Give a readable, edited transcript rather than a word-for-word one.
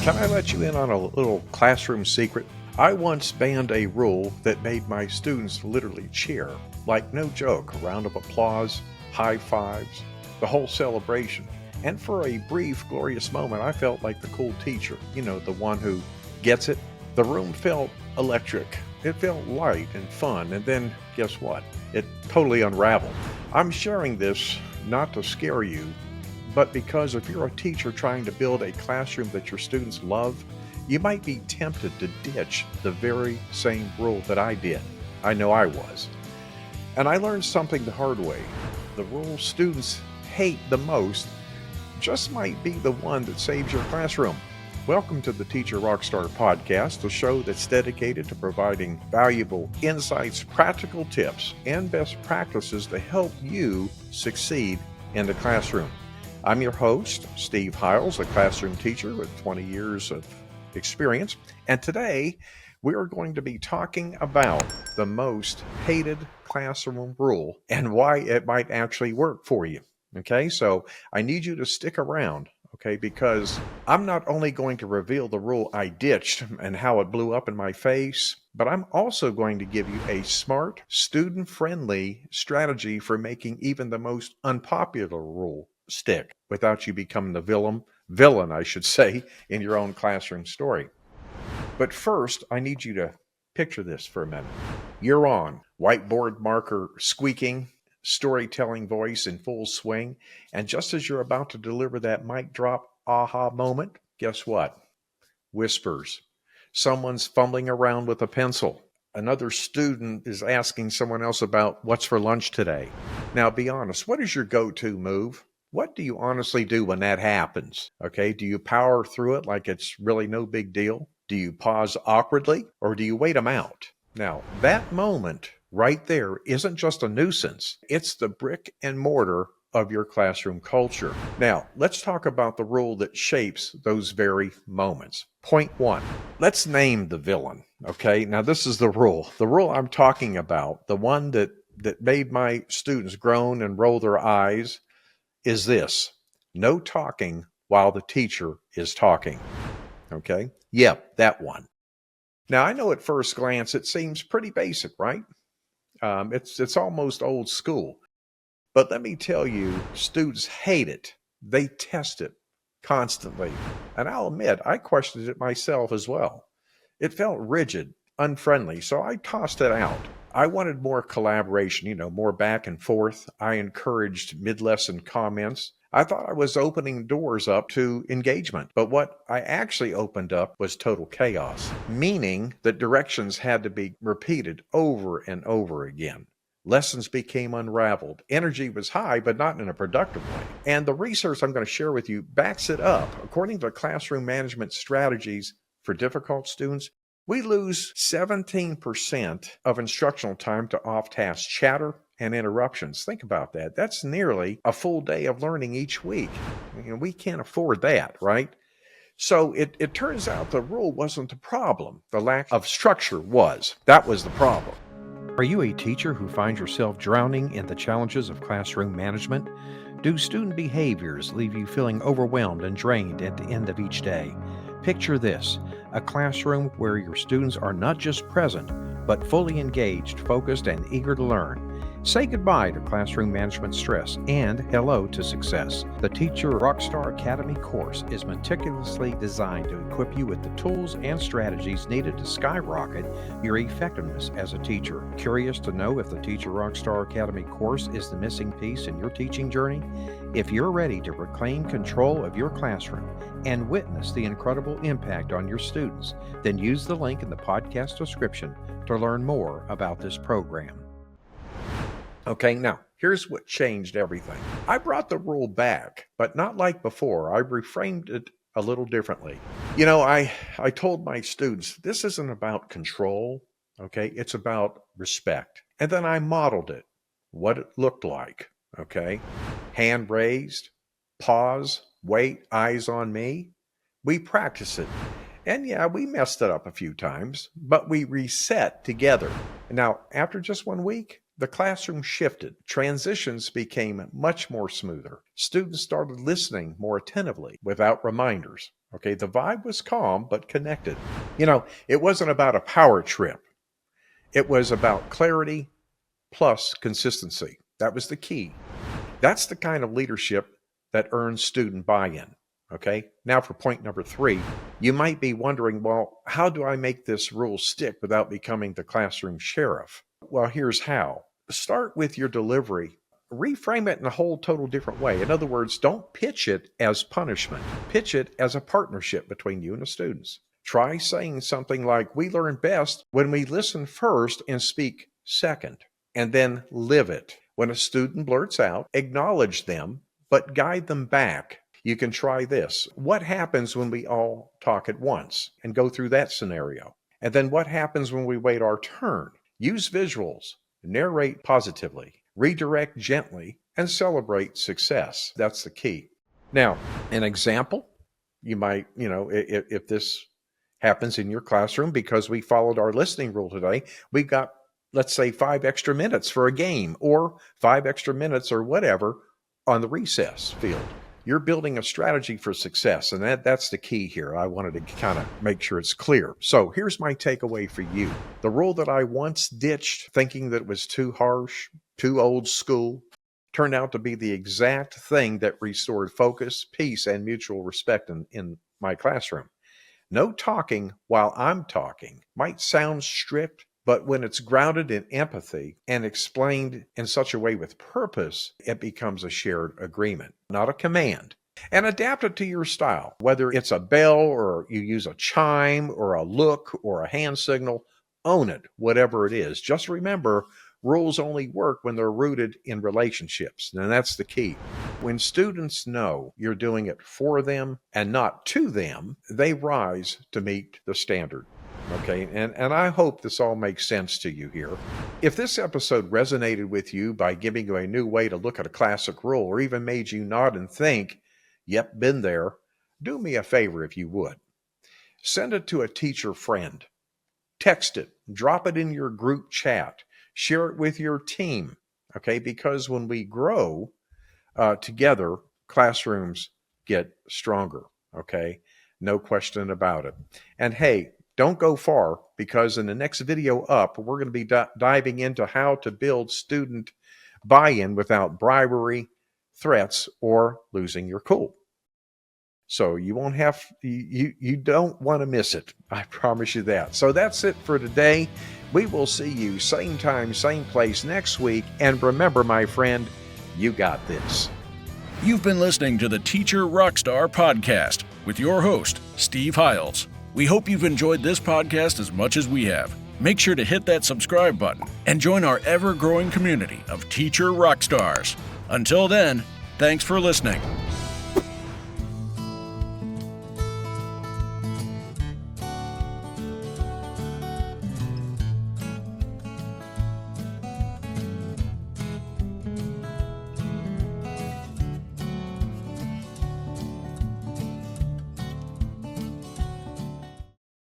Can I let you in on a little classroom secret? I once banned a rule that made my students literally cheer. Like, no joke, a round of applause, high fives, the whole celebration. And for a brief, glorious moment, I felt like the cool teacher, the one who gets it. The room felt electric. It felt light and fun. And then, guess what? It totally unraveled. I'm sharing this not to scare you, but because if you're a teacher trying to build a classroom that your students love, you might be tempted to ditch the very same rule that I did. I know I was. And I learned something the hard way. The rule students hate the most just might be the one that saves your classroom. Welcome to the Teacher RockStar podcast, the show that's dedicated to providing valuable insights, practical tips, and best practices to help you succeed in the classroom. I'm your host, Steve Hiles, a classroom teacher with 20 years of experience. And today, we are going to be talking about the most hated classroom rule and why it might actually work for you. Okay, so I need you to stick around, okay, because I'm not only going to reveal the rule I ditched and how it blew up in my face, but I'm also going to give you a smart, student-friendly strategy for making even the most unpopular rule stick without you becoming the villain, I should say, in your own classroom story. But first, I need you to picture this for a minute. You're on, whiteboard marker squeaking, storytelling voice in full swing, and just as you're about to deliver that mic drop aha moment, guess what? Whispers. Someone's fumbling around with a pencil. Another student is asking someone else about what's for lunch today. Now, be honest, what is your go-to move? What do you honestly do when that happens? Okay, do you power through it like it's really no big deal? Do you pause awkwardly or do you wait them out? Now, that moment right there isn't just a nuisance. It's the brick and mortar of your classroom culture. Now, let's talk about the rule that shapes those very moments. Point one, let's name the villain. Okay, now this is the rule. The rule I'm talking about, the one that made my students groan and roll their eyes, is this: no talking while the teacher is talking. Okay? Yep, that one. Now, I know at first glance it seems pretty basic, right? It's almost old school. But let me tell you, students hate it. They test it constantly. And I'll admit, I questioned it myself as well. It felt rigid, unfriendly, so I tossed it out. I wanted more collaboration, more back and forth. I encouraged mid-lesson comments. I thought I was opening doors up to engagement, but what I actually opened up was total chaos, meaning that directions had to be repeated over and over again. Lessons became unraveled. Energy was high, but not in a productive way. And the research I'm going to share with you backs it up. According to classroom management strategies for difficult students, we lose 17% of instructional time to off-task chatter and interruptions. Think about that. That's nearly a full day of learning each week. We can't afford that, right? So it turns out the rule wasn't the problem. The lack of structure was. That was the problem. Are you a teacher who finds yourself drowning in the challenges of classroom management? Do student behaviors leave you feeling overwhelmed and drained at the end of each day? Picture this: a classroom where your students are not just present, but fully engaged, focused, and eager to learn. Say goodbye to classroom management stress and hello to success. The Teacher RockStar Academy course is meticulously designed to equip you with the tools and strategies needed to skyrocket your effectiveness as a teacher. Curious to know if the Teacher RockStar Academy course is the missing piece in your teaching journey? If you're ready to reclaim control of your classroom and witness the incredible impact on your students, then use the link in the podcast description to learn more about this program. Okay, now, here's what changed everything. I brought the rule back, but not like before. I reframed it a little differently. I told my students, this isn't about control, okay? It's about respect. And then I modeled it, what it looked like, okay? Hand raised, pause, wait, eyes on me. We practice it. And yeah, we messed it up a few times, but we reset together. Now, after just 1 week, the classroom shifted. Transitions became much more smoother. Students started listening more attentively without reminders. Okay, the vibe was calm but connected. It wasn't about a power trip. It was about clarity plus consistency. That was the key. That's the kind of leadership that earns student buy-in. Okay, now for point number 3, you might be wondering, well, how do I make this rule stick without becoming the classroom sheriff? Well, here's how. Start with your delivery. Reframe it in a whole total different way. In other words, don't pitch it as punishment. Pitch it as a partnership between you and the students. Try saying something like, we learn best when we listen first and speak second, and then live it. When a student blurts out, acknowledge them, but guide them back. You can try this. What happens when we all talk at once? And go through that scenario. And then what happens when we wait our turn? Use visuals, narrate positively, redirect gently, and celebrate success. That's the key. Now, an example, you might, if this happens in your classroom because we followed our listening rule today, we got, let's say, 5 extra minutes for a game or 5 extra minutes or whatever on the recess field. You're building a strategy for success, and that's the key here. I wanted to kind of make sure it's clear. So here's my takeaway for you. The rule that I once ditched, thinking that it was too harsh, too old school, turned out to be the exact thing that restored focus, peace, and mutual respect in my classroom. No talking while I'm talking might sound strict, but when it's grounded in empathy and explained in such a way with purpose, it becomes a shared agreement, not a command. And adapt it to your style, whether it's a bell or you use a chime or a look or a hand signal. Own it, whatever it is. Just remember, rules only work when they're rooted in relationships. And that's the key. When students know you're doing it for them and not to them, they rise to meet the standard. Okay, and I hope this all makes sense to you here. If this episode resonated with you by giving you a new way to look at a classic rule or even made you nod and think, yep, been there, do me a favor if you would. Send it to a teacher friend. Text it, drop it in your group chat, share it with your team, okay? Because when we grow together, classrooms get stronger, okay? No question about it. And hey, don't go far, because in the next video up, we're going to be diving into how to build student buy-in without bribery, threats, or losing your cool. So you don't want to miss it. I promise you that. So that's it for today. We will see you same time, same place next week. And remember, my friend, you got this. You've been listening to the Teacher RockStar podcast with your host, Steve Hiles. We hope you've enjoyed this podcast as much as we have. Make sure to hit that subscribe button and join our ever-growing community of Teacher RockStars. Until then, thanks for listening.